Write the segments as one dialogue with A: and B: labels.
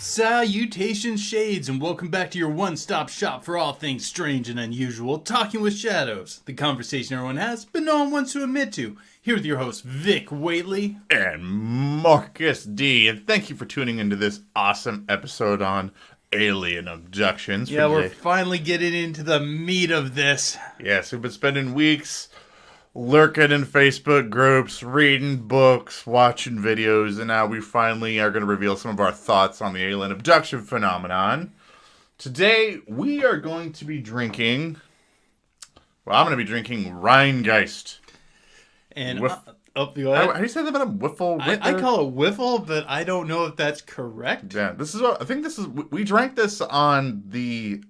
A: Salutations, Shades, and welcome back to your one-stop shop for all things strange and unusual, Talking with Shadows, the conversation everyone has, but no one wants to admit to. Here with your host, Vic Whately.
B: And Marcus D. And thank you for tuning into this awesome episode on alien abductions.
A: Yeah, we're finally getting into the meat of this.
B: Yes, we've been spending weeks lurking in Facebook groups, reading books, watching videos, and now we finally are going to reveal some of our thoughts on the alien abduction phenomenon. Today, we are going to be drinking... Well, I'm going to be drinking Rheingeist.
A: And...
B: Go ahead. How do you say that about a wiffle?
A: I call it wiffle, but I don't know if that's correct.
B: Yeah, we drank this on the...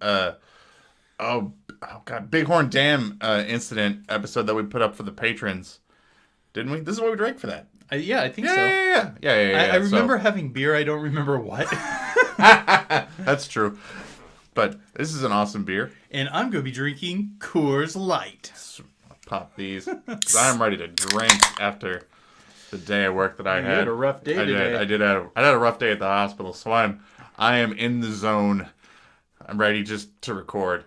B: Bighorn Dam incident episode that we put up for the patrons, didn't we? This is what we drank for that.
A: Yeah, I think so.
B: Yeah.
A: I remember having beer. I don't remember what.
B: That's true. But this is an awesome beer.
A: And I'm going to be drinking Coors Light.
B: Pop these. I'm ready to drink after the day of work that I had.
A: You had a rough day today.
B: I had a rough day at the hospital, so I am in the zone. I'm ready just to record.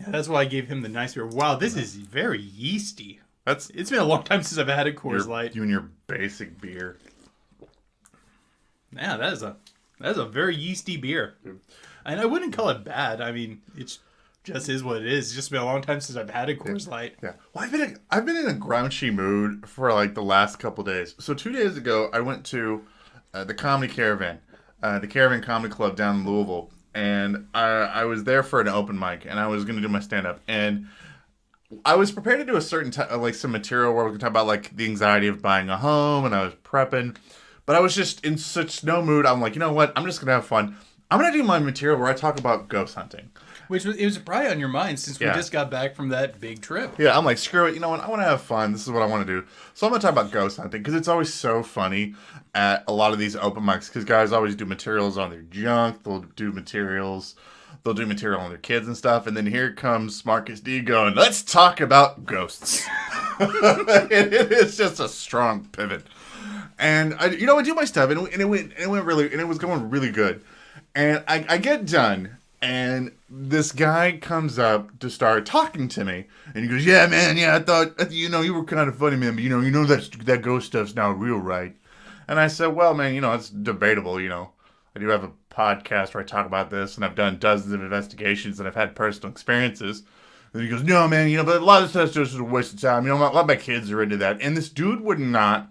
A: Yeah, that's why I gave him the nice beer. Wow, this is very yeasty. It's been a long time since I've had a Coors Light.
B: You and your basic beer.
A: Yeah, that is a very yeasty beer. And I wouldn't call it bad. I mean, it just is what it is. It's just been a long time since I've had a Coors Light.
B: Yeah. Well, I've been in a grouchy mood for like the last couple days. So 2 days ago, I went to the Comedy Caravan, the Caravan Comedy Club down in Louisville. And I was there for an open mic, and I was going to do my stand-up. And I was prepared to do a certain some material where we could talk about like the anxiety of buying a home, and I was prepping. But I was just in such no mood. I'm like, you know what? I'm just going to have fun. I'm going to do my material where I talk about ghost hunting.
A: It was probably on your mind since we just got back from that big trip.
B: Yeah, I'm like, screw it. You know what? I want to have fun. This is what I want to do. So I'm going to talk about ghost hunting because it's always so funny at a lot of these open mics because guys always do materials on their junk. They'll do material on their kids and stuff. And then here comes Marcus D going, let's talk about ghosts. It's just a strong pivot. And I do my stuff and it was going really good. And I get done. And this guy comes up to start talking to me. And he goes, yeah, man, I thought, you were kind of funny, man. But, that ghost stuff's not real, right? And I said, well, man, it's debatable, I do have a podcast where I talk about this. And I've done dozens of investigations. And I've had personal experiences. And he goes, no, man, but a lot of stuff's just a waste of time. A lot of my kids are into that. And this dude would not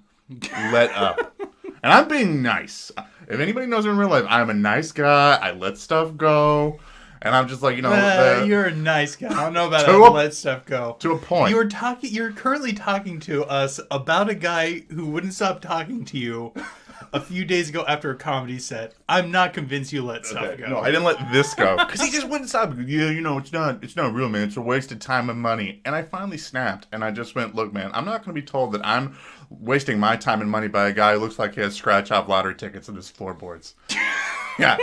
B: let up. And I'm being nice. If anybody knows me in real life, I'm a nice guy. I let stuff go. And I'm just like,
A: you're a nice guy. I don't know about that. Let stuff go.
B: To a point.
A: You're currently talking to us about a guy who wouldn't stop talking to you a few days ago after a comedy set. I'm not convinced you let stuff go.
B: No, I didn't let this go. Because he just wouldn't stop. Yeah, it's not real, man. It's a waste of time and money. And I finally snapped. And I just went, look, man, I'm not going to be told that I'm wasting my time and money by a guy who looks like he has scratch-off lottery tickets in his floorboards. Yeah.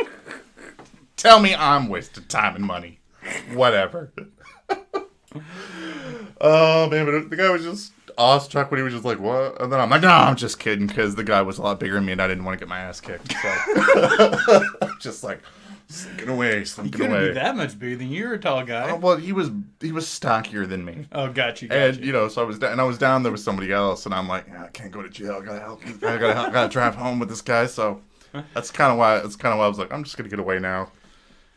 B: Tell me I'm wasting time and money. Whatever. Oh, man, but the guy was just awestruck when he was just like, what? And then I'm like, no, I'm just kidding, because the guy was a lot bigger than me and I didn't want to get my ass kicked. So, just like, slinking away.
A: He couldn't be that much bigger than you. You're a tall guy.
B: Well, he was stockier than me.
A: Oh, got you.
B: And, so I was down there with somebody else, and I'm like, I can't go to jail. I gotta drive home with this guy. So that's kind of why I was like, I'm just gonna get away now.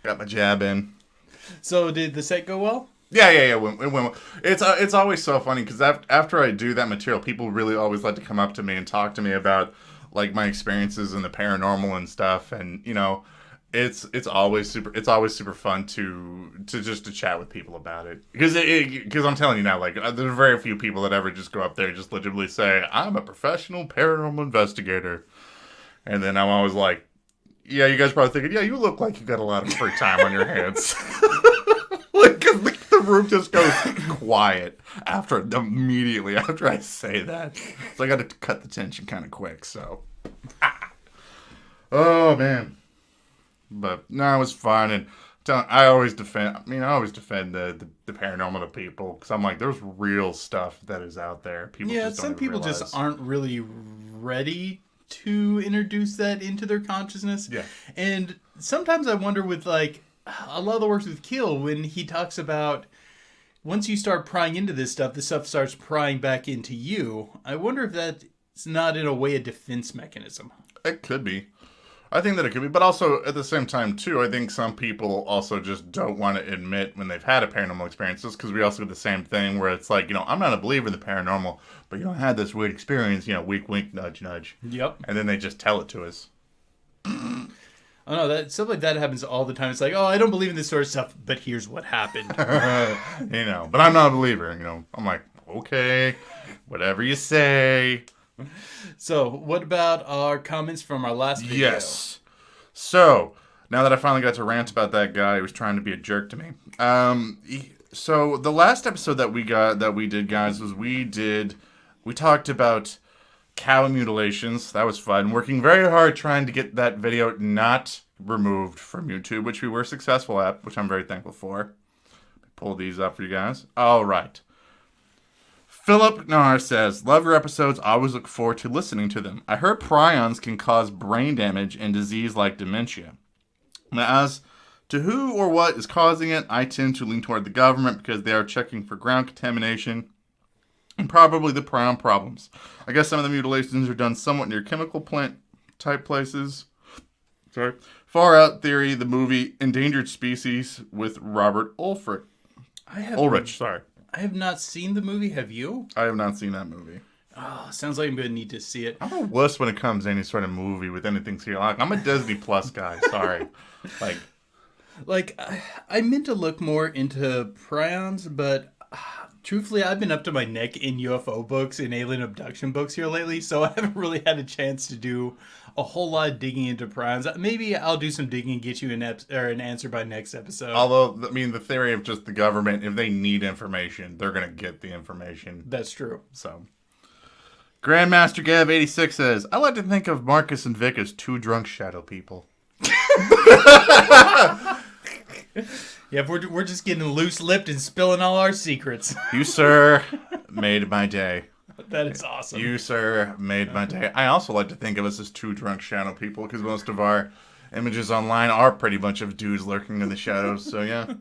B: Got my jab in.
A: So did the set go well?
B: Yeah. It went well. It's always so funny because after I do that material, people really always like to come up to me and talk to me about like my experiences in the paranormal and stuff, and it's always super fun to chat with people about it because I'm telling you now, like there's very few people that ever just go up there and just legitimately say I'm a professional paranormal investigator, and then I'm always like, yeah, you guys probably thinking, yeah, you look like you got a lot of free time on your hands. Like, 'cause the room just goes quiet immediately after I say that. So I got to cut the tension kind of quick. So, oh man, but no, it was fun, and I always defend. The paranormal to people because I'm like, there's real stuff that is out there. People just don't
A: some people
B: realize.
A: just aren't really ready to introduce that into their consciousness.
B: Yeah,
A: and sometimes I wonder with like a lot of the works with Keel when he talks about once you start prying into this stuff starts prying back into you. I wonder if that's not in a way a defense mechanism.
B: It could be. I think that it could be, but also at the same time too, I think some people also just don't want to admit when they've had a paranormal experience, because we also do the same thing where it's like, I'm not a believer in the paranormal, but I had this weird experience, wink, wink, nudge, nudge.
A: Yep.
B: And then they just tell it to us.
A: Oh no, stuff like that happens all the time. It's like, oh, I don't believe in this sort of stuff, but here's what happened.
B: But I'm not a believer. I'm like, okay, whatever you say.
A: So, what about our comments from our last video?
B: Yes. So, now that I finally got to rant about that guy who was trying to be a jerk to me. So, the last episode that we did, guys, was we talked about cow mutilations. That was fun. Working very hard trying to get that video not removed from YouTube, which we were successful at, which I'm very thankful for. Pull these up for you guys. All right. Philip Nar says, love your episodes. Always look forward to listening to them. I heard prions can cause brain damage and disease like dementia. Now, as to who or what is causing it, I tend to lean toward the government because they are checking for ground contamination and probably the prion problems. I guess some of the mutilations are done somewhat near chemical plant type places. Sorry. Far Out Theory, the movie Endangered Species with Robert Ulrich. Sorry.
A: I have not seen the movie. Have you?
B: I have not seen that movie.
A: Oh, sounds like I'm going to need to see it.
B: I'm a wuss when it comes to any sort of movie with anything serious. I'm a Disney Plus guy. Sorry.
A: I meant to look more into prions, but truthfully, I've been up to my neck in UFO books and alien abduction books here lately, so I haven't really had a chance to do a whole lot of digging into prions. Maybe I'll do some digging and get you an answer by next episode.
B: Although, the theory of just the government, if they need information, they're going to get the information.
A: That's true.
B: So, Grandmaster Gav 86 says, I like to think of Marcus and Vic as two drunk shadow people.
A: Yeah, we're just getting loose-lipped and spilling all our secrets.
B: You, sir, made my day.
A: That is awesome.
B: You, sir, made my day. I also like to think of us as two drunk shadow people because most of our images online are pretty bunch of dudes lurking in the shadows. So, yeah.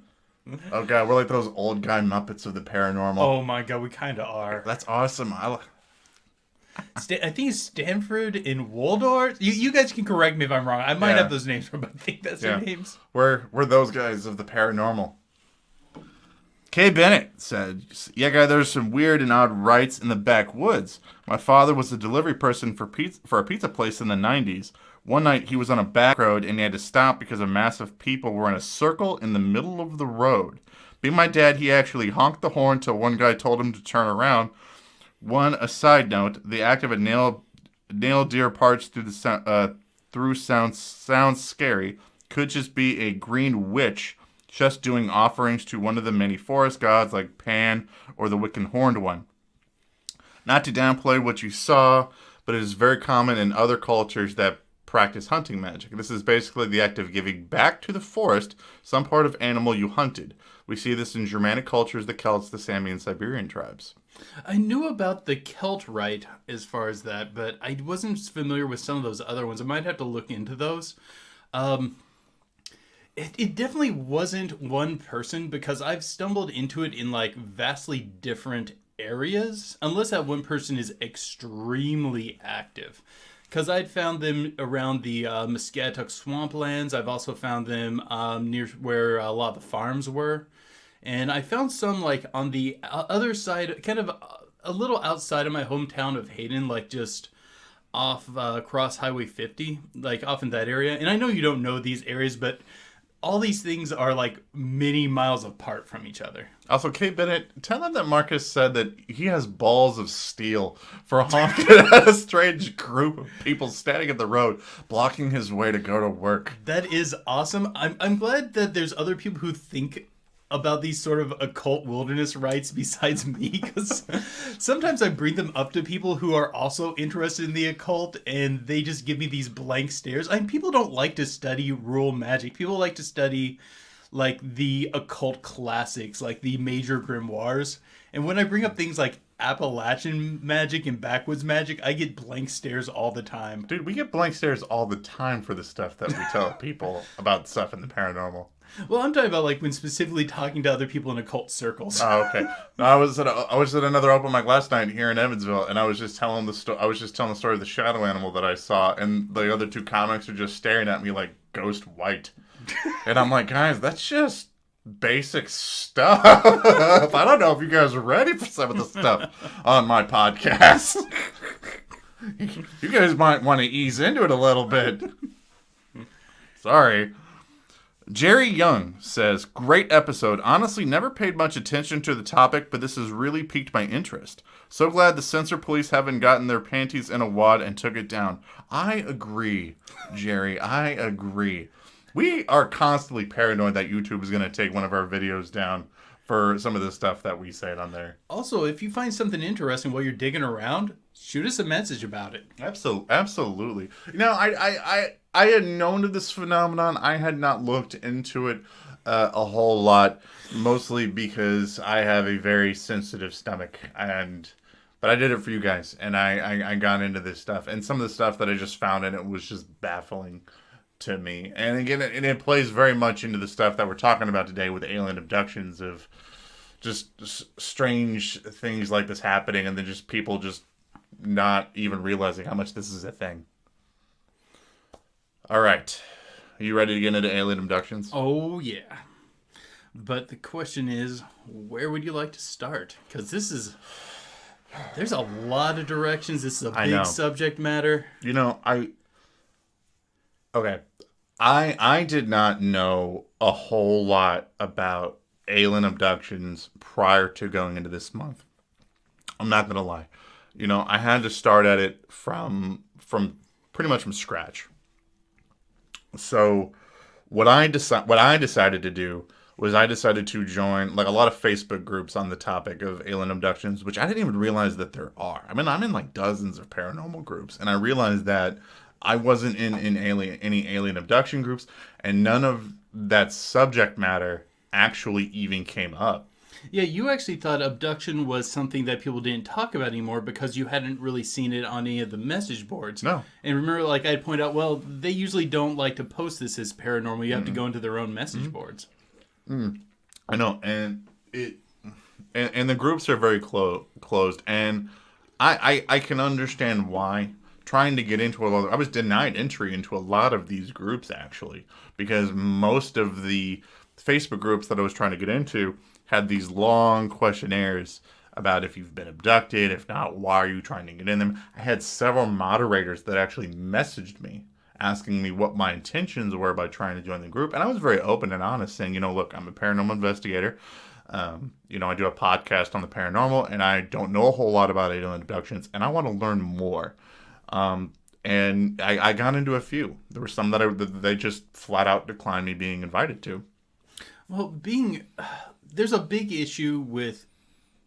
B: Oh, God, we're like those old guy Muppets of the paranormal.
A: Oh, my God, we kind of are.
B: That's awesome.
A: I think it's Stanford and Waldorf. You guys can correct me if I'm wrong. I might have those names wrong, but I think that's their names.
B: We're those guys of the paranormal. Kay Bennett said, yeah, guy, there's some weird and odd rites in the backwoods. My father was a delivery person for a pizza place in the 90s. One night he was on a back road and he had to stop because a mass of people were in a circle in the middle of the road. Being my dad, he actually honked the horn till one guy told him to turn around. A side note, the act of a nail deer parched through sounds scary. Could just be a green witch just doing offerings to one of the many forest gods like Pan or the Wiccan Horned One. Not to downplay what you saw, but it is very common in other cultures that practice hunting magic. This is basically the act of giving back to the forest some part of animal you hunted. We see this in Germanic cultures, the Celts, the Sami, and Siberian tribes.
A: I knew about the Celt rite as far as that, but I wasn't familiar with some of those other ones. I might have to look into those. It definitely wasn't one person because I've stumbled into it in like vastly different areas, unless that one person is extremely active. Because I'd found them around the Muscatuck swamplands. I've also found them near where a lot of the farms were. And I found some like on the other side, kind of a little outside of my hometown of Hayden, like just off across Highway 50, like off in that area. And I know you don't know these areas, but all these things are like many miles apart from each other.
B: Also, Kate Bennett, tell them that Marcus said that he has balls of steel for honking at a strange group of people standing at the road, blocking his way to go to work.
A: That is awesome. I'm glad that there's other people who think about these sort of occult wilderness rites besides me, because sometimes I bring them up to people who are also interested in the occult, and they just give me these blank stares. I mean, people don't like to study rural magic. People like to study like the occult classics, like the major grimoires. And when I bring up things like Appalachian magic and backwoods magic, I get blank stares all the time.
B: Dude, we get blank stares all the time for the stuff that we tell people about stuff in the paranormal.
A: Well, I'm talking about like when specifically talking to other people in occult circles.
B: Oh, okay. No, I was at another open mic last night here in Evansville, and I was just telling the story of the shadow animal that I saw, and the other two comics are just staring at me like Ghost White, and I'm like, guys, that's just basic stuff. I don't know if you guys are ready for some of the stuff on my podcast. You guys might want to ease into it a little bit. Sorry. Jerry Young says, great episode. Honestly, never paid much attention to the topic, but this has really piqued my interest. So glad the censor police haven't gotten their panties in a wad and took it down. I agree, Jerry. I agree. We are constantly paranoid that YouTube is going to take one of our videos down for some of the stuff that we say on there.
A: Also, if you find something interesting while you're digging around, shoot us a message about it.
B: Absolutely. You know, I had known of this phenomenon. I had not looked into it a whole lot, mostly because I have a very sensitive stomach, but I did it for you guys, and I got into this stuff, and some of the stuff that I just found in it was just baffling to me. And again, it plays very much into the stuff that we're talking about today with alien abductions, of just strange things like this happening, and then just people just not even realizing how much this is a thing. All right. Are you ready to get into alien abductions?
A: Oh, yeah. But the question is, where would you like to start? Because there's a lot of directions. This is a big subject matter.
B: You know, I did not know a whole lot about alien abductions prior to going into this month. I'm not going to lie. You know, I had to start at it from pretty much from scratch. So what I decided to do was I decided to join like a lot of Facebook groups on the topic of alien abductions, which I didn't even realize that there are. I mean, I'm in like dozens of paranormal groups, and I realized that I wasn't in any alien abduction groups, and none of that subject matter actually even came up.
A: Yeah, you actually thought abduction was something that people didn't talk about anymore because you hadn't really seen it on any of the message boards.
B: No.
A: And remember, like I'd point out, well, they usually don't like to post this as paranormal. You have to go into their own message boards.
B: I know, and the groups are very closed, and I can understand why. Trying to get into I was denied entry into a lot of these groups, actually, because most of the Facebook groups that I was trying to get into had these long questionnaires about if you've been abducted, if not, why are you trying to get in them. I had several moderators that actually messaged me asking me what my intentions were by trying to join the group, and I was very open and honest, saying, you know, look, I'm a paranormal investigator. You know, I do a podcast on the paranormal, and I don't know a whole lot about alien abductions, and I want to learn more. And I got into a few. There were some that they just flat out declined me being invited to.
A: Well, there's a big issue with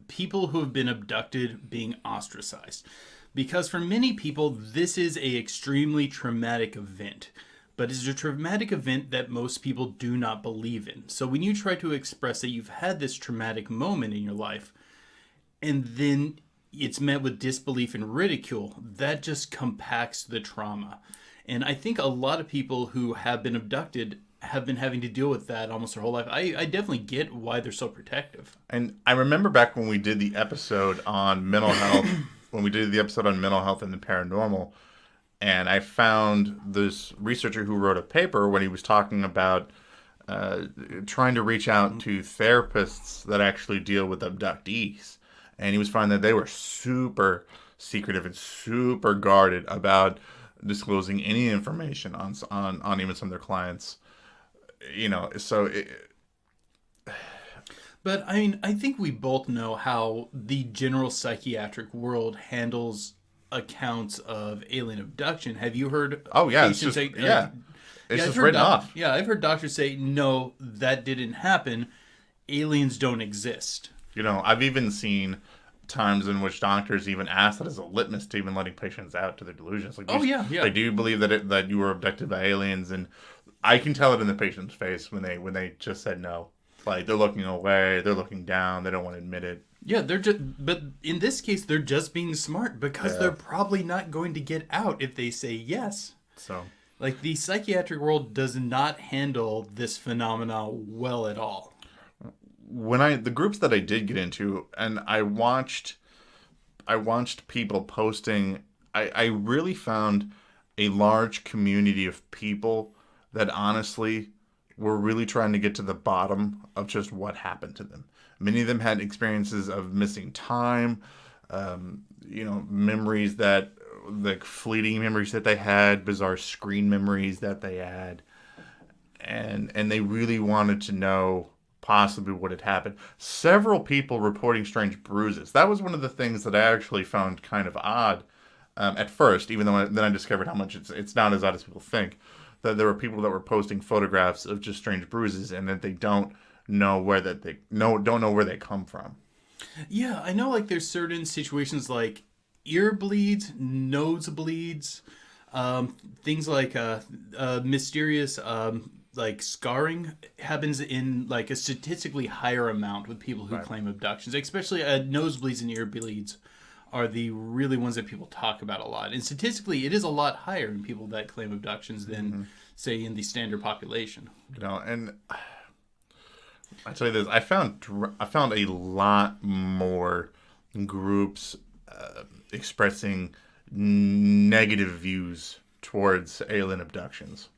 A: people who have been abducted being ostracized. Because for many people, this is a extremely traumatic event. But it's a traumatic event that most people do not believe in. So when you try to express that you've had this traumatic moment in your life, and then it's met with disbelief and ridicule, that just compacts the trauma. And I think a lot of people who have been abducted have been having to deal with that almost their whole life. I definitely get why they're so protective.
B: And I remember back when we did the episode on mental health, and the paranormal, and I found this researcher who wrote a paper when he was talking about trying to reach out to therapists that actually deal with abductees. And he was finding that they were super secretive and super guarded about disclosing any information on even some of their clients. You know, so...
A: But, I mean, I think we both know how the general psychiatric world handles accounts of alien abduction. Have you heard...
B: Oh, yeah. It's just, it's just written off.
A: Yeah, I've heard doctors say, no, that didn't happen. aliens don't exist.
B: You know, I've even seen times in which doctors even ask that as a litmus to even letting patients out to their delusions. Like,
A: Yeah.
B: Like, do you believe that you were abducted by aliens? And I can tell it in the patient's face when they just said no. Like, they're looking away, they're looking down, they don't want to admit it.
A: Yeah, but in this case, they're just being smart because they're probably not going to get out if they say yes.
B: So,
A: like, the psychiatric world does not handle this phenomena well at all.
B: when the groups that I did get into, and I watched people posting, I really found a large community of people that honestly were really trying to get to the bottom of just what happened to them. Many of them had experiences of missing time, memories that, like fleeting memories that they had, bizarre screen memories that they had, and they really wanted to know possibly what had happened. Several people reporting strange bruises. That was one of the things that I actually found kind of odd at first, even though then I discovered how much it's not as odd as people think. That there were people that were posting photographs of just strange bruises, and that they don't know where they come from.
A: Yeah, I know. Like, there's certain situations like ear bleeds, nose bleeds, things like mysterious like scarring happens in like a statistically higher amount with people who claim abductions. Especially nosebleeds and ear bleeds are the really ones that people talk about a lot. And statistically, it is a lot higher in people that claim abductions than, say, in the standard population.
B: And I tell you this, I found a lot more groups expressing negative views towards alien abductions.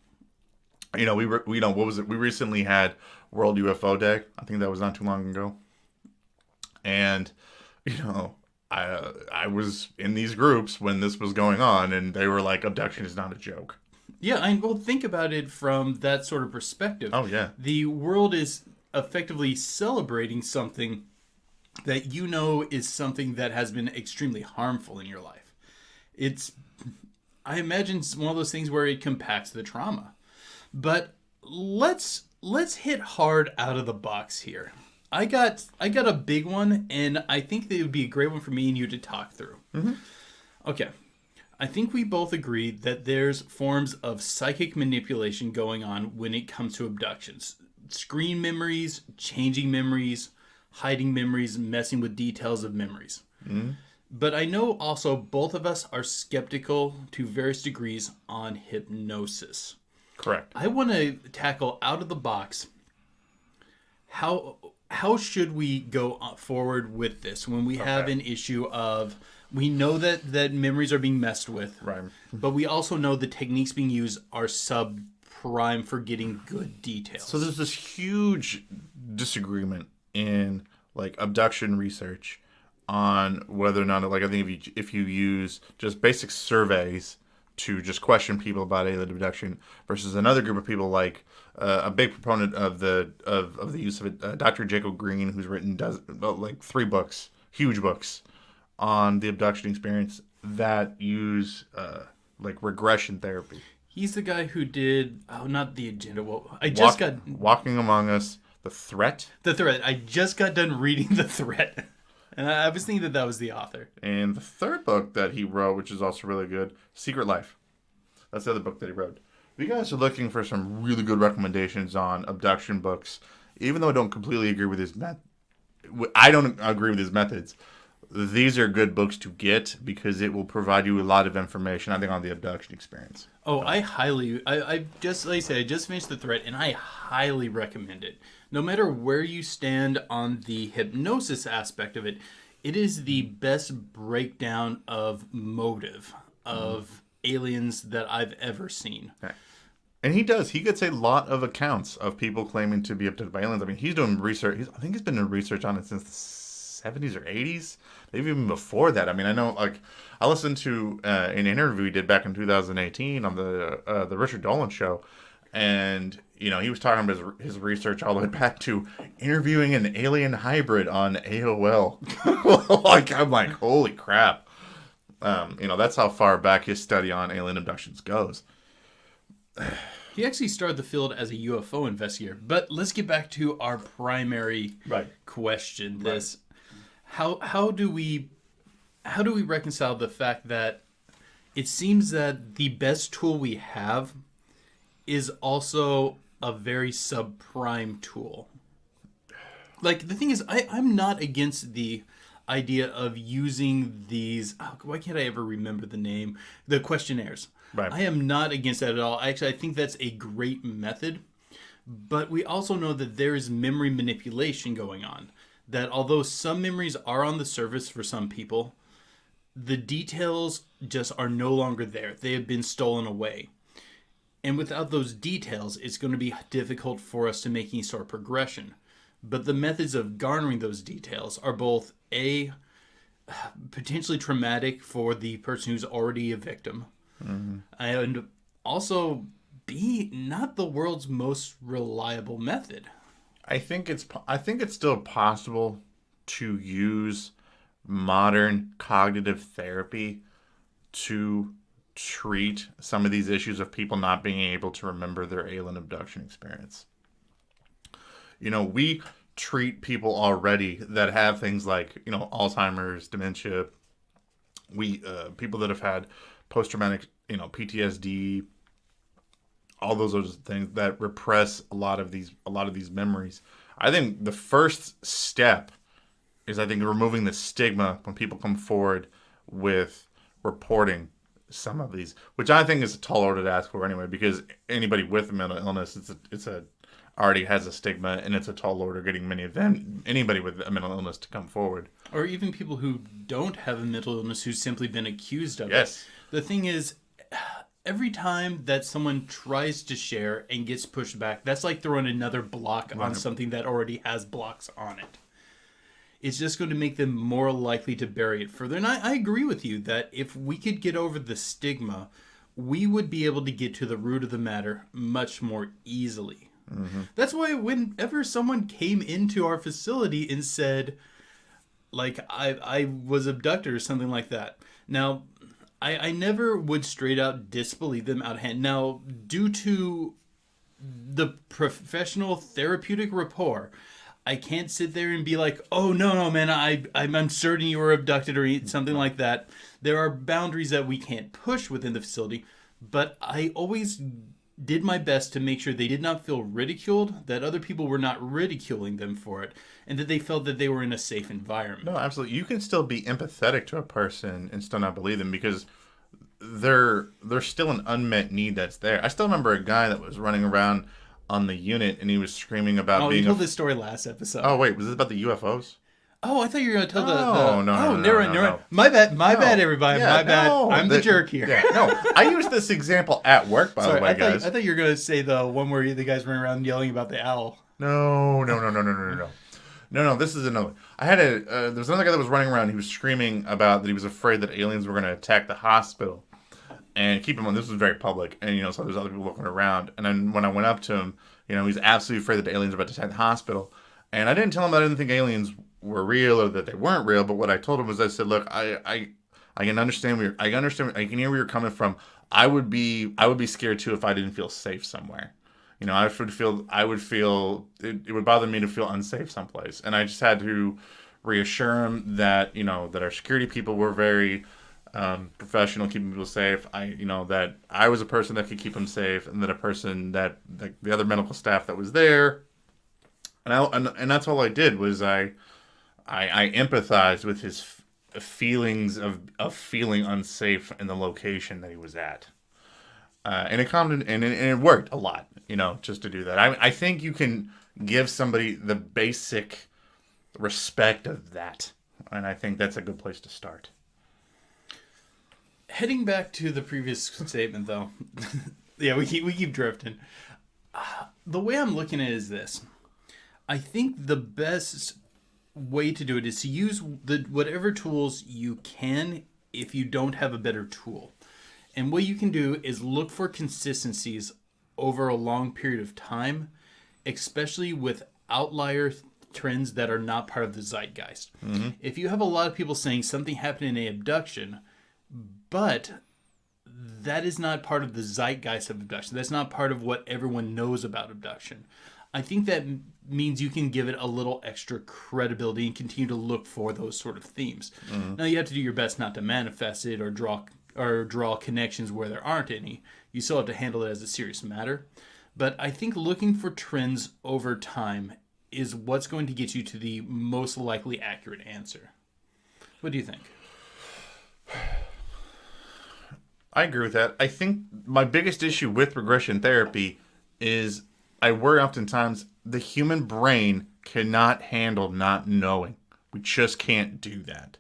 B: We what was it? We recently had World UFO Day. I think that was not too long ago. And I was in these groups when this was going on, and they were like, abduction is not a joke.
A: Yeah, well, think about it from that sort of perspective.
B: Oh, yeah.
A: The world is effectively celebrating something that is something that has been extremely harmful in your life. I imagine it's one of those things where it compacts the trauma. But let's hit hard out of the box here. I got a big one, and I think that it would be a great one for me and you to talk through. Mm-hmm. Okay. I think we both agree that there's forms of psychic manipulation going on when it comes to abductions. Screen memories, changing memories, hiding memories, messing with details of memories. Mm-hmm. But I know also both of us are skeptical to various degrees on hypnosis.
B: Correct.
A: I want to tackle out of the box how should we go forward with this when we have an issue of, we know that memories are being messed with,
B: right?
A: But we also know the techniques being used are subprime for getting good details.
B: So there's this huge disagreement in like abduction research on whether or not, like, I think if you use just basic surveys to just question people about alien abduction versus another group of people, like a big proponent of the use of it, Dr. Jacob Green, who's written like 3 books, huge books on the abduction experience that use like regression therapy.
A: He's the guy who did not The Agenda. Well,
B: Walking Among Us, The Threat.
A: The Threat. I just got done reading The Threat. And I was thinking that was the author.
B: And the third book that he wrote, which is also really good, Secret Life. That's the other book that he wrote. If you guys are looking for some really good recommendations on abduction books, even though I don't completely agree with his methods, these are good books to get because it will provide you a lot of information, I think, on the abduction experience.
A: Oh, I just, like I said, I just finished The Threat, and I highly recommend it. No matter where you stand on the hypnosis aspect of it, it is the best breakdown of motive of aliens that I've ever seen. Okay.
B: And he gets a lot of accounts of people claiming to be abducted by aliens. I mean, he's doing research. I think he's been doing research on it since the 70s or 80s, maybe even before that. I mean, I know, like, I listened to an interview he did back in 2018 on the Richard Dolan show, and he was talking about his research all the way back to interviewing an alien hybrid on AOL. I'm like, holy crap! That's how far back his study on alien abductions goes.
A: He actually started the field as a UFO investigator. But let's get back to our primary question. This, how do we reconcile the fact that it seems that the best tool we have is also a very subprime tool? Like, the thing is, I'm not against the idea of using these... Oh, why can't I ever remember the name? The questionnaires.
B: Right.
A: I am not against that at all. Actually, I think that's a great method. But we also know that there is memory manipulation going on. That although some memories are on the surface for some people, the details just are no longer there. They have been stolen away. And without those details, it's going to be difficult for us to make any sort of progression. But the methods of garnering those details are both A, potentially traumatic for the person who's already a victim, and also B, not the world's most reliable method.
B: I think it's still possible to use modern cognitive therapy to treat some of these issues of people not being able to remember their alien abduction experience. You know, we treat people already that have things like, Alzheimer's, dementia. People that have had post-traumatic, PTSD, all those things that repress a lot of these memories. I think the first step is, removing the stigma when people come forward with reporting some of these, which I think is a tall order to ask for anyway, because anybody with a mental illness, it's already has a stigma, and it's a tall order getting anybody with a mental illness to come forward.
A: Or even people who don't have a mental illness who's simply been accused of
B: it.
A: The thing is, every time that someone tries to share and gets pushed back, that's like throwing another block on something that already has blocks on it. It's just going to make them more likely to bury it further. And I agree with you that if we could get over the stigma, we would be able to get to the root of the matter much more easily. That's why whenever someone came into our facility and said, like, I was abducted or something like that. Now, I never would straight out disbelieve them out of hand. Now, due to the professional therapeutic rapport, I can't sit there and be like, oh, no, man, I'm certain you were abducted or something like that. There are boundaries that we can't push within the facility, but I always did my best to make sure they did not feel ridiculed, that other people were not ridiculing them for it, and that they felt that they were in a safe environment.
B: No, absolutely. You can still be empathetic to a person and still not believe them, because there's still an unmet need that's there. I still remember a guy that was running around on the unit, and he was screaming about being...
A: Oh, you told this story last episode.
B: Oh, wait, was it about the UFOs?
A: Oh, I thought you were going to tell
B: No.
A: My bad, everybody.
B: Yeah,
A: my bad. I'm the jerk here.
B: Yeah, no, I used this example at work, by the way, guys.
A: I thought you were going to say the one where the guys running around yelling about the owl.
B: No. No, this is another. There was another guy that was running around. He was screaming about that he was afraid that aliens were going to attack the hospital. And keep in mind, this was very public. And, so there's other people looking around. And then when I went up to him, he's absolutely afraid that the aliens were about to attack the hospital. And I didn't tell him that I didn't think aliens were real or that they weren't real. But what I told him was, I said, look, I can understand I can hear where you're coming from. I would be scared too if I didn't feel safe somewhere. I would feel it would bother me to feel unsafe someplace. And I just had to reassure him that, that our security people were very professional, keeping people safe. That I was a person that could keep them safe, and that a person that the other medical staff that was there, and that's all I did was I empathized with his feelings of feeling unsafe in the location that he was at, and it calmed and it worked a lot, just to do that. I think you can give somebody the basic respect of that, and I think that's a good place to start.
A: Heading back to the previous statement, though, yeah, we keep drifting. The way I'm looking at it is this: I think the best way to do it is to use whatever tools you can if you don't have a better tool. And what you can do is look for consistencies over a long period of time, especially with outlier trends that are not part of the zeitgeist. Mm-hmm. If you have a lot of people saying something happened in an abduction, but that is not part of the zeitgeist of abduction. That's not part of what everyone knows about abduction. I think that means you can give it a little extra credibility and continue to look for those sort of themes. Now, you have to do your best not to manifest it or draw connections where there aren't any. You still have to handle it as a serious matter. But I think looking for trends over time is what's going to get you to the most likely accurate answer. What do you think?
B: I agree with that. I think my biggest issue with regression therapy is I worry oftentimes the human brain cannot handle not knowing. We just can't do that.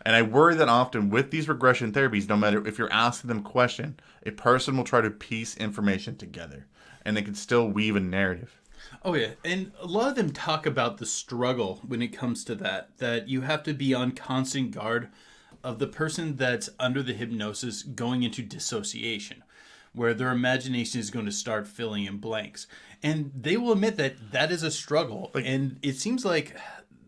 B: And I worry that often with these regression therapies, no matter if you're asking them a question, a person will try to piece information together. And they can still weave a narrative.
A: Oh, yeah. And a lot of them talk about the struggle when it comes to that you have to be on constant guard of the person that's under the hypnosis going into dissociation, where their imagination is going to start filling in blanks. And they will admit that that is a struggle. And it seems like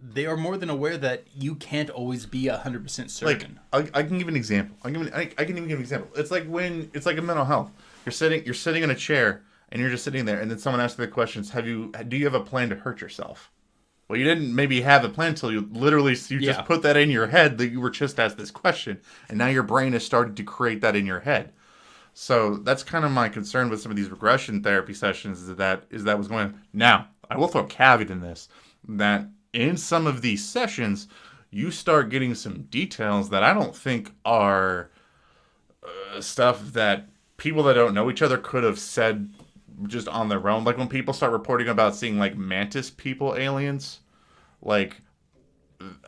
A: they are more than aware that you can't always be 100% certain.
B: I can give an example. I can even give an example. It's like a mental health. You're sitting in a chair and you're just sitting there, and then someone asks you the questions. Do you have a plan to hurt yourself? Well, you didn't maybe have a plan until you just put that in your head that you were just asked this question, and now your brain has started to create that in your head. So that's kind of my concern with some of these regression therapy sessions is that what's going on. Now, I will throw a caveat in this, that in some of these sessions, you start getting some details that I don't think are stuff that people that don't know each other could have said just on their own. Like when people start reporting about seeing like Mantis people aliens, like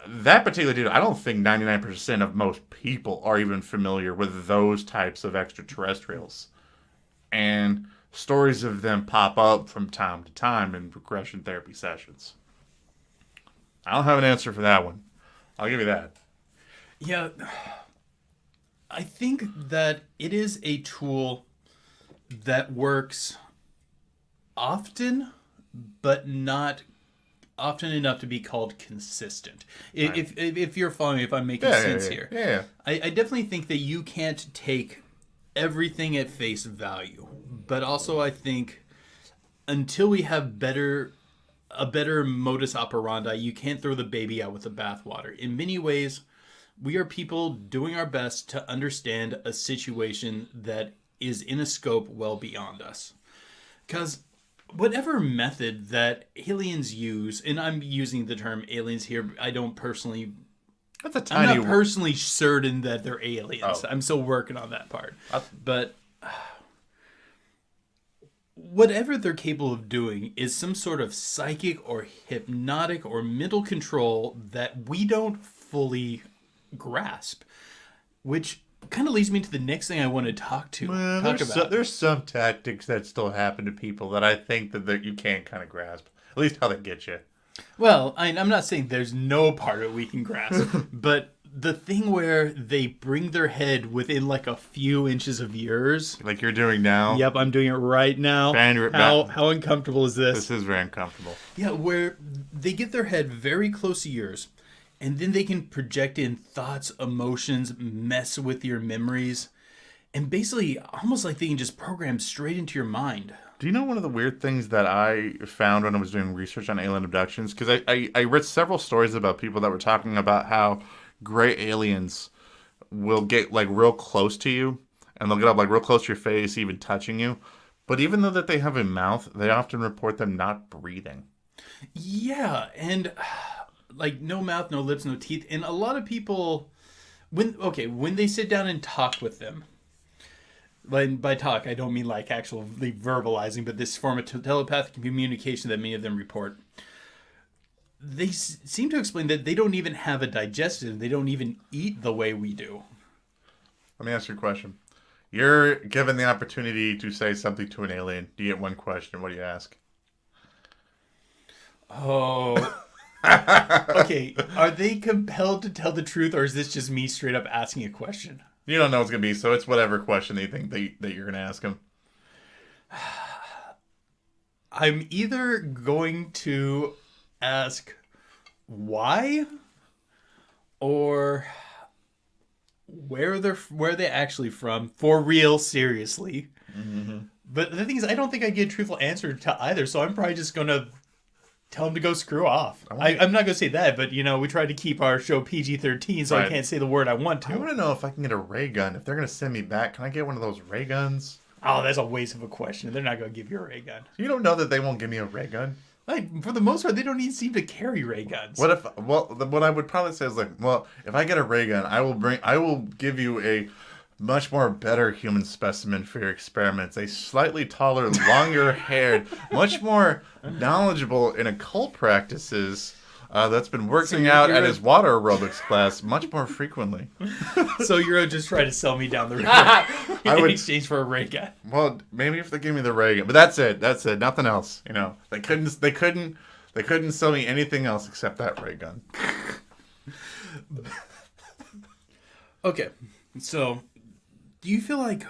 B: that particular dude, I don't think 99% of most people are even familiar with those types of extraterrestrials. And stories of them pop up from time to time in regression therapy sessions. I don't have an answer for that one. I'll give you that.
A: Yeah. I think that it is a tool that works often, but not often enough to be called consistent. Right. If you're following me, if I'm making sense here.
B: Yeah.
A: I definitely think that you can't take everything at face value. But also I think until we have a better modus operandi, you can't throw the baby out with the bathwater. In many ways, we are people doing our best to understand a situation that is in a scope well beyond us. Because whatever method that aliens use, and I'm using the term aliens here, I'm not personally certain that they're aliens. I'm still working on that part. But whatever they're capable of doing is some sort of psychic or hypnotic or mental control that we don't fully grasp, which kind of leads me to the next thing I want to talk about.
B: There's some tactics that still happen to people that I think that you can't kind of grasp. At least how they get you.
A: Well, I'm not saying there's no part of it we can grasp, but the thing where they bring their head within like a few inches of yours.
B: Like you're doing now?
A: Yep, I'm doing it right now. How uncomfortable is this?
B: This is very uncomfortable.
A: Yeah, where they get their head very close to yours, and then they can project in thoughts, emotions, mess with your memories, and basically almost like they can just program straight into your mind.
B: Do you know one of the weird things that I found when I was doing research on alien abductions? Because I read several stories about people that were talking about how gray aliens will get like real close to you, and they'll get up like real close to your face, even touching you. But even though that they have a mouth, they often report them not breathing.
A: Yeah, and like no mouth, no lips, no teeth. And a lot of people, when they sit down and talk with them, by talk, I don't mean like actually verbalizing, but this form of telepathic communication that many of them report. They seem to explain that they don't even have a digestive. They don't even eat the way we do.
B: Let me ask you a question. You're given the opportunity to say something to an alien. Do you get one question? What do you ask?
A: Oh. Okay. Are they compelled to tell the truth, or is this just me straight up asking a question?
B: You don't know what it's going to be, so it's whatever question that you think that you're going to ask them.
A: I'm either going to ask why, or where they actually from, for real, seriously.
B: Mm-hmm.
A: But the thing is, I don't think I get a truthful answer to either, so I'm probably just gonna tell them to go screw off. I'm not gonna say that, but we try to keep our show PG-13, so I can't say the word I want to.
B: I want to know if I can get a ray gun. If they're gonna send me back, can I get one of those ray guns?
A: Oh, that's a waste of a question. They're not gonna give you a ray gun.
B: You don't know that they won't give me a ray gun?
A: Like, for the most part, they don't even seem to carry ray guns.
B: What I would probably say is like, well, if I get a ray gun, I will give you a much more better human specimen for your experiments. A slightly taller, longer haired, much more knowledgeable in occult practices. That's been working out at his water aerobics class much more frequently.
A: So you're just trying to sell me down the river in exchange for a ray gun.
B: Well, maybe if they give me the ray gun, but that's it. That's it. Nothing else. They couldn't sell me anything else except that ray gun.
A: Okay, so do you feel like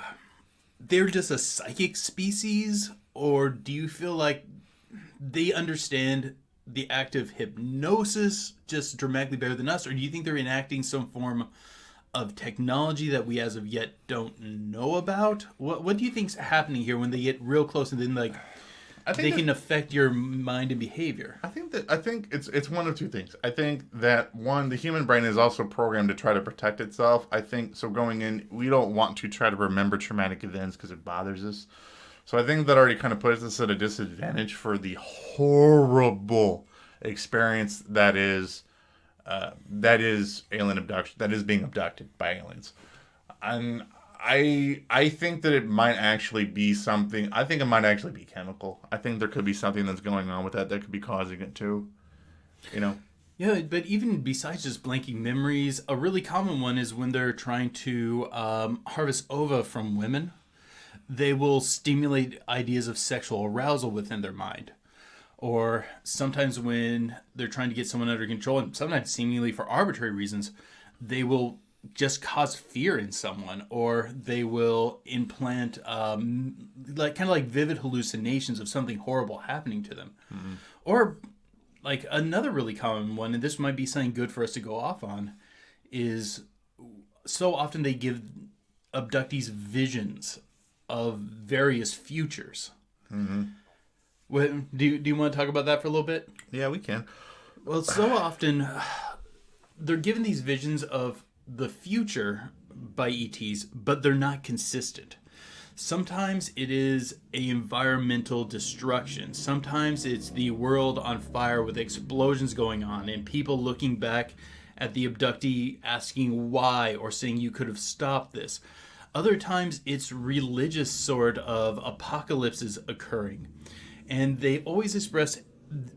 A: they're just a psychic species, or do you feel like they understand the act of hypnosis just dramatically better than us, or do you think they're enacting some form of technology that we as of yet don't know about? What do you think's happening here when they get real close and then they can affect your mind and behavior?
B: I think it's one of two things. I think that one, the human brain is also programmed to try to protect itself. I think so. Going in, we don't want to try to remember traumatic events because it bothers us. So I think that already kind of puts us at a disadvantage for the horrible experience that is alien abduction, that is being abducted by aliens. And I think that it might actually be something. I think it might actually be chemical. I think there could be something that's going on with that could be causing it too.
A: Yeah, but even besides just blanking memories, a really common one is when they're trying to harvest ova from women. They will stimulate ideas of sexual arousal within their mind. Or sometimes when they're trying to get someone under control, and sometimes seemingly for arbitrary reasons, they will just cause fear in someone, or they will implant like vivid hallucinations of something horrible happening to them. Mm-hmm. Or like another really common one, and this might be something good for us to go off on, is so often they give abductees visions of various futures.
B: Mm-hmm.
A: Do you want to talk about that for a little bit?
B: Yeah, we can.
A: Well, so often they're given these visions of the future by ETs, but they're not consistent. Sometimes it is a environmental destruction. Sometimes it's the world on fire with explosions going on and people looking back at the abductee asking why or saying you could have stopped this. Other times it's religious sort of apocalypses occurring. And they always express,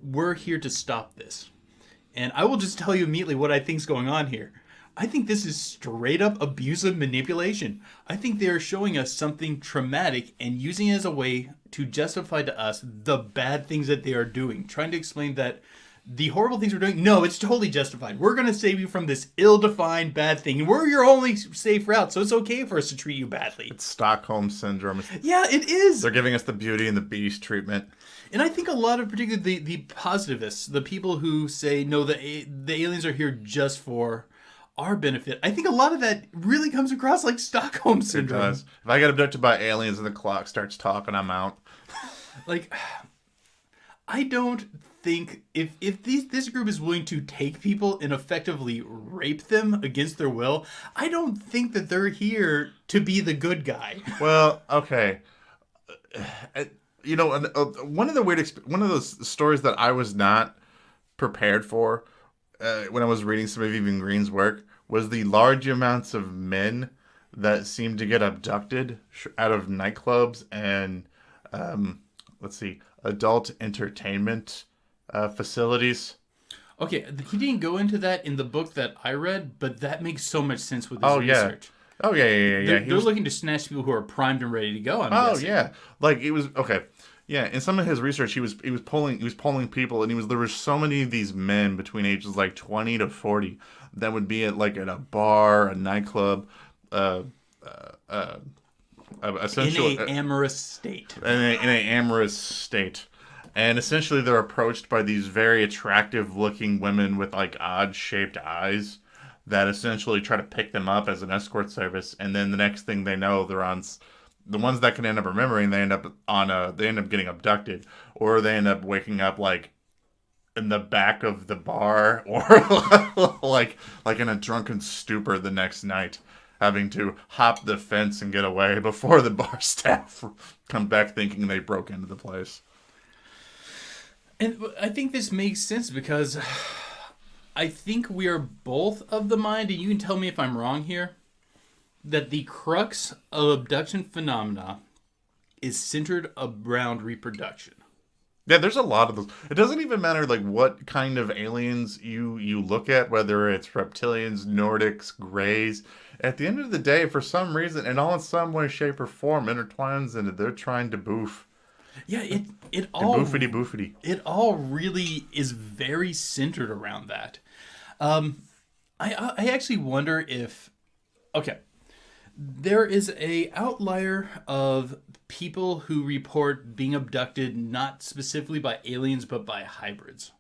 A: we're here to stop this. And I will just tell you immediately what I think's going on here. I think this is straight up abusive manipulation. I think they are showing us something traumatic and using it as a way to justify to us the bad things that they are doing. Trying to explain that the horrible things we're doing, no, it's totally justified. We're going to save you from this ill-defined bad thing. And we're your only safe route, so it's okay for us to treat you badly.
B: It's Stockholm Syndrome.
A: Yeah, it is.
B: They're giving us the Beauty and the Beast treatment.
A: And I think a lot of particularly the positivists, the people who say, no, the aliens are here just for our benefit, I think a lot of that really comes across like Stockholm Syndrome.
B: It does. If I get abducted by aliens and the clock starts talking, I'm out.
A: Like, I don't think if this group is willing to take people and effectively rape them against their will, I don't think that they're here to be the good guy.
B: Well, okay. One of those stories that I was not prepared for when I was reading some of Even Green's work was the large amounts of men that seem to get abducted out of nightclubs and adult entertainment facilities.
A: Okay, he didn't go into that in the book that I read, but that makes so much sense with his research.
B: Oh, yeah.
A: They're looking to snatch people who are primed and ready to go. I'm guessing.
B: Yeah, like it was okay. Yeah, in some of his research, he was polling people, and there were so many of these men between ages like 20 to 40 that would be at a bar, a nightclub, essentially
A: in an amorous state.
B: In an amorous state. And essentially they're approached by these very attractive looking women with like odd shaped eyes that essentially try to pick them up as an escort service, and then the next thing they know, they're on the ones that can end up remembering. They end up getting abducted, or they end up waking up like in the back of the bar, or like in a drunken stupor the next night, having to hop the fence and get away before the bar staff come back thinking they broke into the place.
A: And I think this makes sense because I think we are both of the mind, and you can tell me if I'm wrong here, that the crux of abduction phenomena is centered around reproduction.
B: Yeah, there's a lot of those. It doesn't even matter like what kind of aliens you look at, whether it's reptilians, Nordics, Greys. At the end of the day, for some reason, and all in some way, shape, or form, intertwines into they're trying to boof.
A: Yeah, it all
B: boofity.
A: It all really is very centered around that. I actually wonder if, okay, there is a outlier of people who report being abducted not specifically by aliens but by hybrids,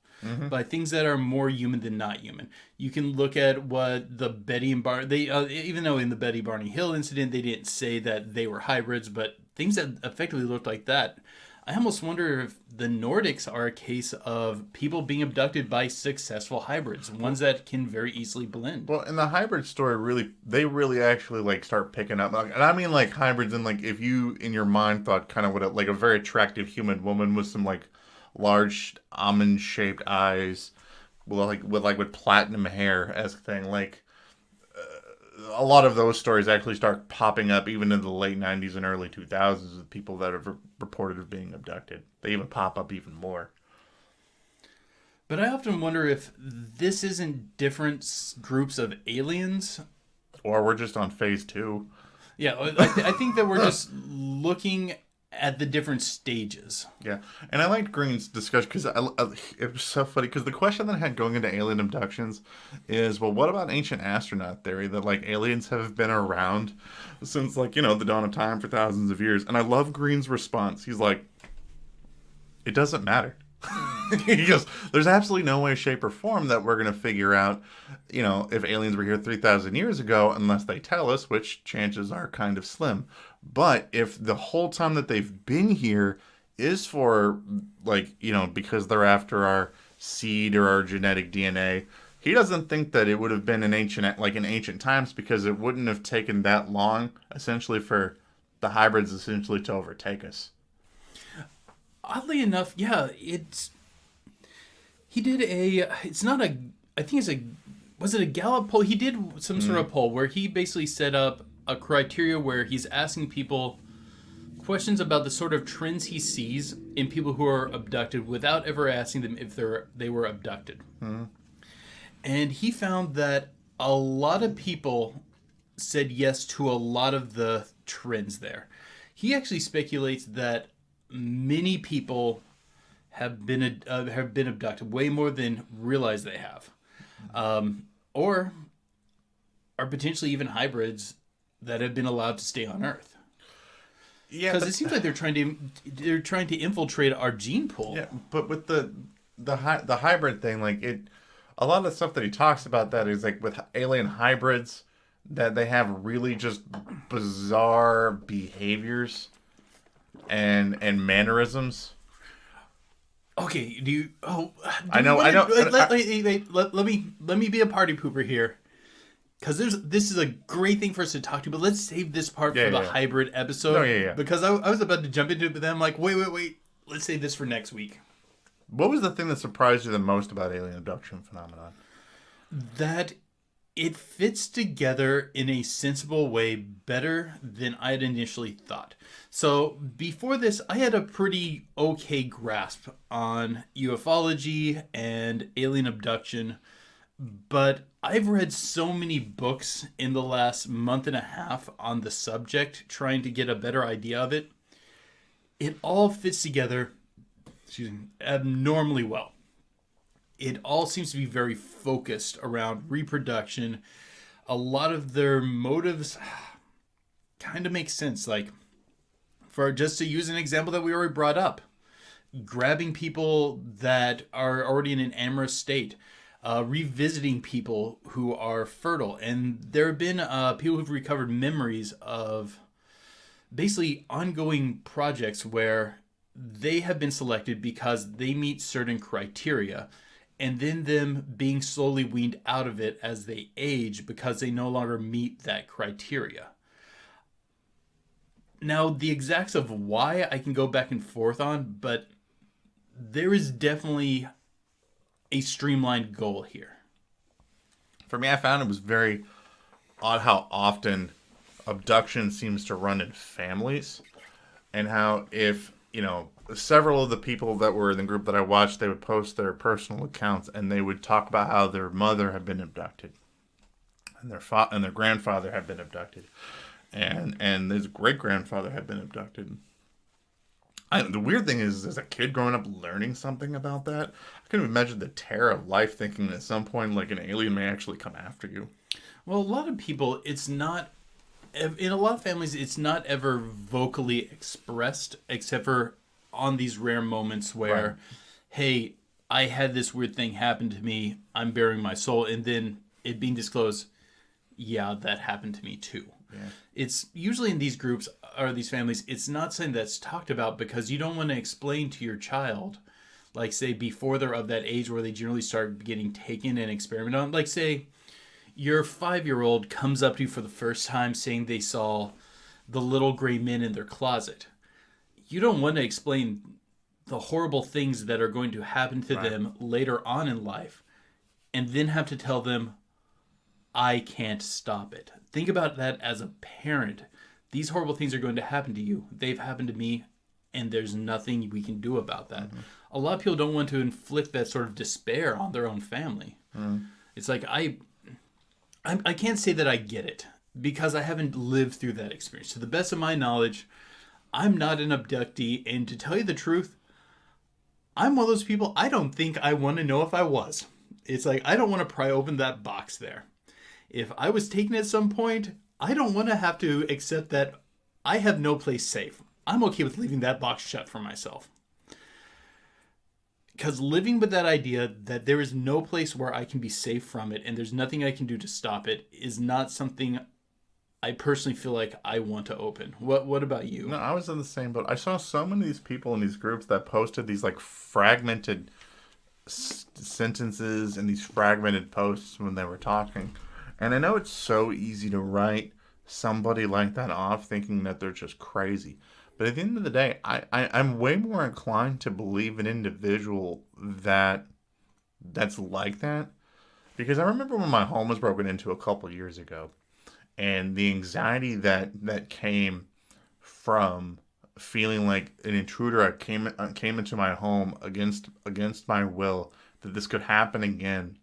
A: by things that are more human than not human. You can look at what the Betty and Barney, even though in the Betty Barney Hill incident they didn't say that they were hybrids, but things that effectively looked like that. I almost wonder if the Nordics are a case of people being abducted by successful hybrids, ones that can very easily blend.
B: Well, in the hybrid story, they really actually like start picking up, and I mean like hybrids, and like if you in your mind thought kind of what like a very attractive human woman with some like large almond shaped eyes, with platinum hair esque thing, like a lot of those stories actually start popping up even in the late 90s and early 2000s of people that have reported of being abducted. They even pop up even more.
A: But I often wonder if this isn't different groups of aliens.
B: Or we're just on phase 2.
A: Yeah, I think that we're just looking at the different stages.
B: Yeah, and I liked Green's discussion because it was so funny because the question that I had going into alien abductions is, well, what about ancient astronaut theory that like aliens have been around since like, the dawn of time for thousands of years? And I love Green's response. He's like, it doesn't matter. He goes, there's absolutely no way, shape, or form that we're going to figure out, if aliens were here 3,000 years ago, unless they tell us, which chances are kind of slim. But if the whole time that they've been here is for, like, because they're after our seed or our genetic DNA, he doesn't think that it would have been in ancient times, because it wouldn't have taken that long, essentially, for the hybrids essentially to overtake us.
A: Oddly enough, yeah, he did was it a Gallup poll? He did some sort of poll where he basically set up a criteria where he's asking people questions about the sort of trends he sees in people who are abducted without ever asking them if they were abducted. And he found that a lot of people said yes to a lot of the trends there. He actually speculates that many people have been abducted, way more than realize they have, or are potentially even hybrids that have been allowed to stay on Earth. Yeah, because it seems like they're trying to infiltrate our gene pool.
B: Yeah, but with the hybrid thing, a lot of the stuff that he talks about that is like with alien hybrids that they have really just bizarre behaviors and mannerisms.
A: Okay, do you? Oh,
B: I know.
A: Let me be a party pooper here, because this is a great thing for us to talk to. But let's save this part for the hybrid episode. Because I was about to jump into it, but then I'm like, wait. Let's save this for next week.
B: What was the thing that surprised you the most about alien abduction phenomenon?
A: That it fits together in a sensible way better than I had initially thought. So before this, I had a pretty okay grasp on ufology and alien abduction, but I've read so many books in the last month and a half on the subject, trying to get a better idea of it. It all fits together, abnormally well. It all seems to be very focused around reproduction. A lot of their motives kind of make sense. Like, for just to use an example that we already brought up, grabbing people that are already in an amorous state. revisiting people who are fertile. And there have been people who've recovered memories of basically ongoing projects where they have been selected because they meet certain criteria, and then them being slowly weaned out of it as they age because they no longer meet that criteria. Now, the exacts of why I can go back and forth on, but there is definitely a streamlined goal here.
B: For me, I found it was very odd how often abduction seems to run in families, and how if, several of the people that were in the group that I watched, they would post their personal accounts and they would talk about how their mother had been abducted and their grandfather had been abducted and his great grandfather had been abducted. The weird thing is, as a kid growing up learning something about that, I couldn't imagine the terror of life thinking at some point like an alien may actually come after you.
A: Well, a lot of people, it's not, in a lot of families, it's not ever vocally expressed, except for on these rare moments where, right, hey, I had this weird thing happen to me, I'm bearing my soul, and then it being disclosed, yeah, that happened to me too. Yeah. It's usually in these groups or these families, it's not something that's talked about because you don't want to explain to your child, like say before they're of that age where they generally start getting taken and experimented on. Like say your 5-year-old comes up to you for the first time saying they saw the little gray men in their closet. You don't want to explain the horrible things that are going to happen to right, them later on in life and then have to tell them, I can't stop it. Think about that as a parent. These horrible things are going to happen to you. They've happened to me, and there's nothing we can do about that. Mm-hmm. A lot of people don't want to inflict that sort of despair on their own family. Mm. It's like, I can't say that I get it because I haven't lived through that experience. To the best of my knowledge, I'm not an abductee, and to tell you the truth, I'm one of those people, I don't think I want to know if I was. It's like, I don't want to pry open that box there. If I was taken at some point, I don't want to have to accept that I have no place safe. I'm okay with leaving that box shut for myself. Because living with that idea that there is no place where I can be safe from it and there's nothing I can do to stop it is not something I personally feel like I want to open. What about you?
B: No, I was in the same boat. I saw so many of these people in these groups that posted these like fragmented sentences and these fragmented posts when they were talking. And I know it's so easy to write somebody like that off thinking that they're just crazy. But at the end of the day, I'm way more inclined to believe an individual that's like that. Because I remember when my home was broken into a couple years ago, and the anxiety that came from feeling like an intruder came into my home against my will, that this could happen again.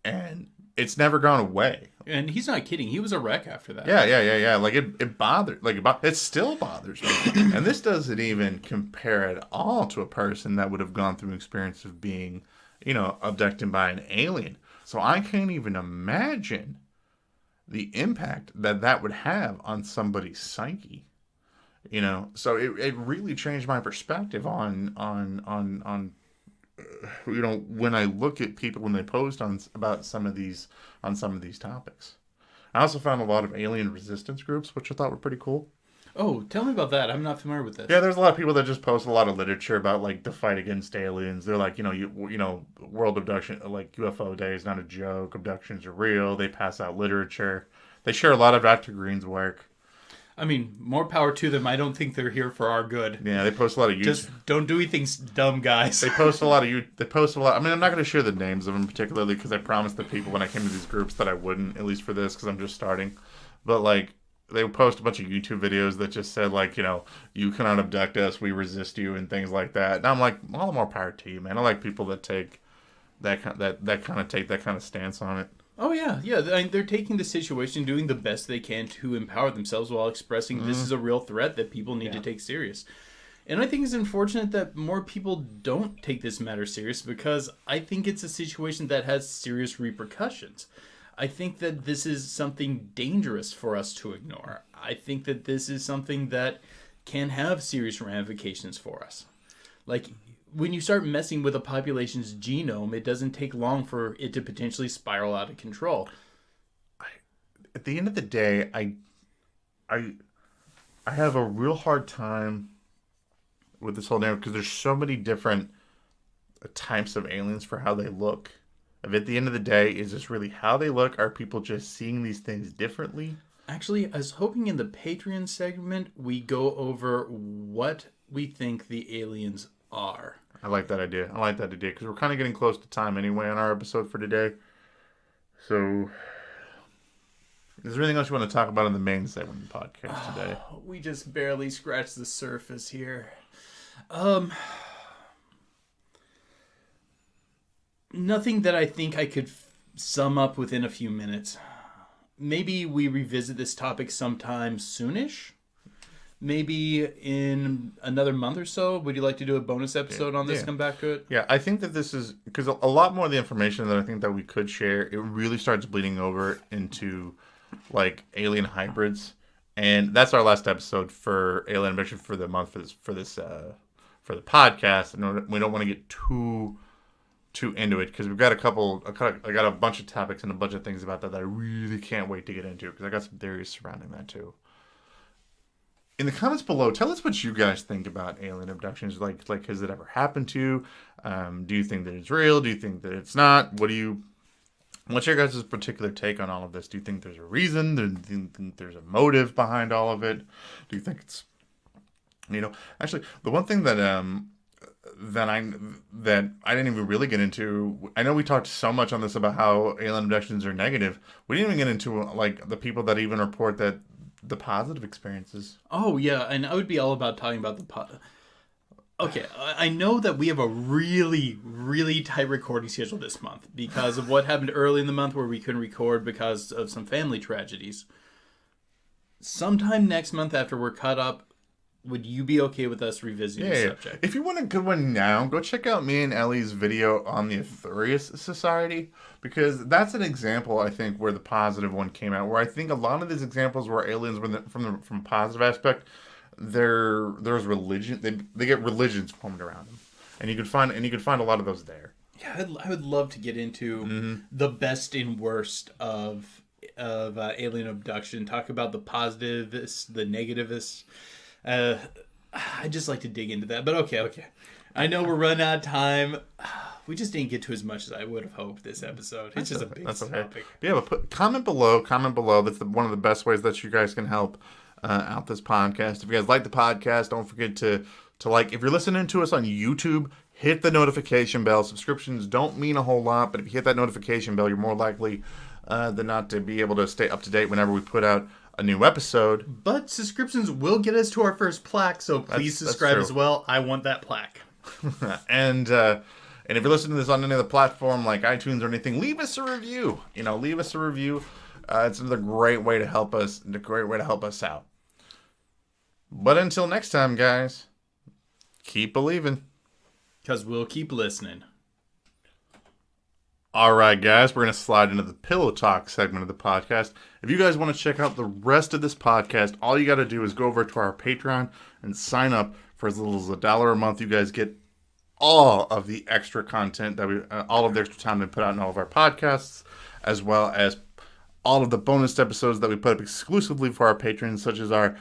B: And it's never gone away.
A: And he's not kidding. He was a wreck after that.
B: Yeah. Like it bothered. It still bothers me. And this doesn't even compare at all to a person that would have gone through an experience of being, abducted by an alien. So I can't even imagine the impact that would have on somebody's psyche. So it really changed my perspective on when I look at people when they post about some of these topics. I also found a lot of alien resistance groups, which I thought were pretty cool.
A: Oh, tell me about that. I'm not familiar with this.
B: Yeah, there's a lot of people that just post a lot of literature about like the fight against aliens. They're like, world abduction, like UFO Day is not a joke. Abductions are real. They pass out literature. They share a lot of Dr. Green's work.
A: I mean, more power to them. I don't think they're here for our good.
B: Yeah, they post a lot of YouTube.
A: Just don't do anything dumb, guys.
B: They post a lot. I mean, I'm not going to share the names of them particularly because I promised the people when I came to these groups that I wouldn't, at least for this, because I'm just starting. But like, they would post a bunch of YouTube videos that just said like, you cannot abduct us, we resist you, and things like that. And I'm like, all the more power to you, man. I like people that take that kind of stance on it.
A: Oh, yeah. They're taking the situation, doing the best they can to empower themselves while expressing this is a real threat that people need to take serious. And I think it's unfortunate that more people don't take this matter serious because I think it's a situation that has serious repercussions. I think that this is something dangerous for us to ignore. I think that this is something that can have serious ramifications for us. Like, when you start messing with a population's genome, it doesn't take long for it to potentially spiral out of control.
B: At the end of the day, I have a real hard time with this whole narrative because there's so many different types of aliens for how they look. If at the end of the day, is this really how they look? Are people just seeing these things differently?
A: Actually, I was hoping in the Patreon segment we go over what we think the aliens are.
B: I like that idea. Because we're kind of getting close to time anyway on our episode for today. So, is there anything else you want to talk about in the main segment of the podcast today?
A: We just barely scratched the surface here. Nothing that I think I could sum up within a few minutes. Maybe we revisit this topic sometime soonish. Maybe in another month or so. Would you like to do a bonus episode on this? Come back to it?
B: Yeah, I think that this is... Because a lot more of the information that I think that we could share, it really starts bleeding over into, like, alien hybrids. And that's our last episode for Alien Abduction for the month for the podcast. And we don't want to get too into it because we've got I got a bunch of topics and a bunch of things about that I really can't wait to get into because I got some theories surrounding that too. In the comments below, tell us what you guys think about alien abductions. Like has it ever happened to you? Do you think that it's real? Do you think that it's not? What's your guys' particular take on all of this? Do you think there's a reason? Do you think there's a motive behind all of it? Do you think it's, actually the one thing that I didn't even really get into. I know we talked so much on this about how alien abductions are negative. We didn't even get into like the people that even report that the positive experiences.
A: Oh yeah, and I would be all about talking about Okay, I know that we have a really, really tight recording schedule this month because of what happened early in the month where we couldn't record because of some family tragedies. Sometime next month after we're caught up, would you be okay with us revisiting the subject?
B: If you want a good one now, go check out me and Ellie's video on the Arthurius Society, because that's an example, I think, where the positive one came out, where I think a lot of these examples where aliens were from a positive aspect, there's religion, they get religions formed around them. And you could find a lot of those there.
A: Yeah, I would love to get into the best and worst of alien abduction, talk about the positivists, the negativists. I just like to dig into that, but okay. I know we're running out of time. We just didn't get to as much as I would have hoped this episode. It's just a big topic.
B: Yeah, but comment below. That's one of the best ways that you guys can help out this podcast. If you guys like the podcast, don't forget to like. If you're listening to us on YouTube, hit the notification bell. Subscriptions don't mean a whole lot, but if you hit that notification bell, you're more likely than not to be able to stay up to date whenever we put out a new episode.
A: But subscriptions will get us to our first plaque, so please subscribe as well. I want that plaque.
B: And if you're listening to this on any other platform like iTunes or anything, leave us a review. Leave us a review. It's another great way to help us. A great way to help us out. But until next time, guys, keep believing.
A: Because we'll keep listening.
B: All right, guys, we're going to slide into the Pillow Talk segment of the podcast. If you guys want to check out the rest of this podcast, all you got to do is go over to our Patreon and sign up for as little as $1 a month. You guys get all of the extra content all of the extra time we put out in all of our podcasts, as well as all of the bonus episodes that we put up exclusively for our patrons, such as our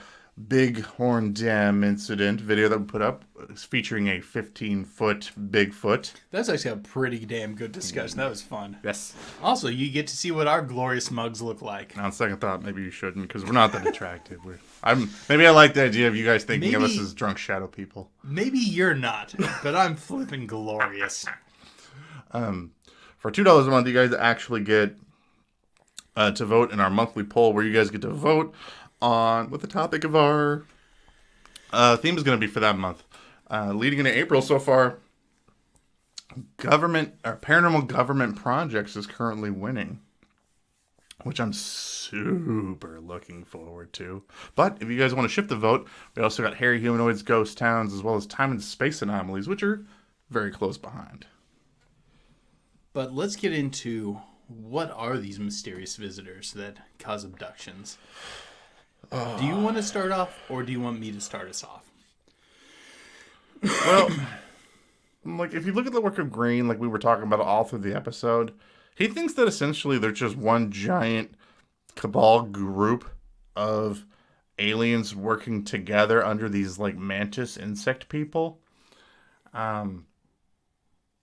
B: Big Horn Dam incident video that we put up featuring a 15-foot Bigfoot.
A: That's actually a pretty damn good discussion. That was fun.
B: Yes.
A: Also, you get to see what our glorious mugs look like.
B: On second thought, maybe you shouldn't, because we're not that attractive. Maybe I like the idea of you guys thinking of us as drunk shadow people.
A: Maybe you're not, but I'm flipping glorious.
B: For $2 a month, you guys actually get to vote in our monthly poll, where you guys get to vote on what the topic of our theme is going to be for that month. Leading into April so far, paranormal government projects is currently winning, which I'm super looking forward to. But if you guys want to shift the vote, we also got hairy humanoids, ghost towns, as well as time and space anomalies, which are very close behind.
A: But let's get into what are these mysterious visitors that cause abductions. Do you want to start off, or do you want me to start us off?
B: Well, like if you look at the work of Green, like we were talking about all through the episode, he thinks that essentially they're just one giant cabal group of aliens working together under these like mantis insect people.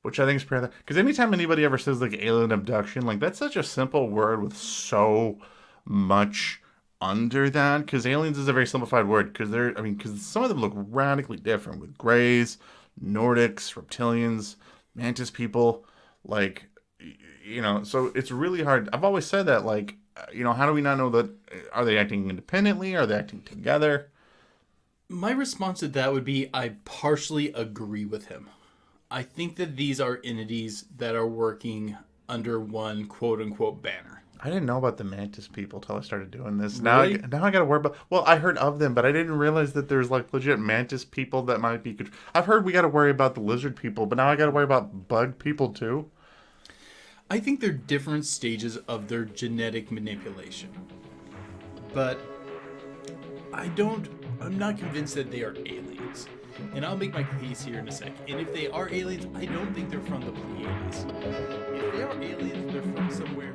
B: Which I think is pretty. Because anytime anybody ever says like alien abduction, like that's such a simple word with so much under that. Because aliens is a very simplified word. Because some of them look radically different with Greys, Nordics, Reptilians, Mantis people. Like, so it's really hard. I've always said that, like, how do we not know that? Are they acting independently? Are they acting together?
A: My response to that would be I partially agree with him. I think that these are entities that are working under one quote-unquote banner.
B: I didn't know about the Mantis people till I started doing this.
A: Really?
B: Now I got to worry about. Well, I heard of them, but I didn't realize that there's like legit Mantis people that might be. I've heard we got to worry about the lizard people, but now I got to worry about bug people too.
A: I think they're different stages of their genetic manipulation. But I'm not convinced that they are aliens. And I'll make my case here in a sec. And if they are aliens, I don't think they're from the Pleiades. If they are aliens, they're from somewhere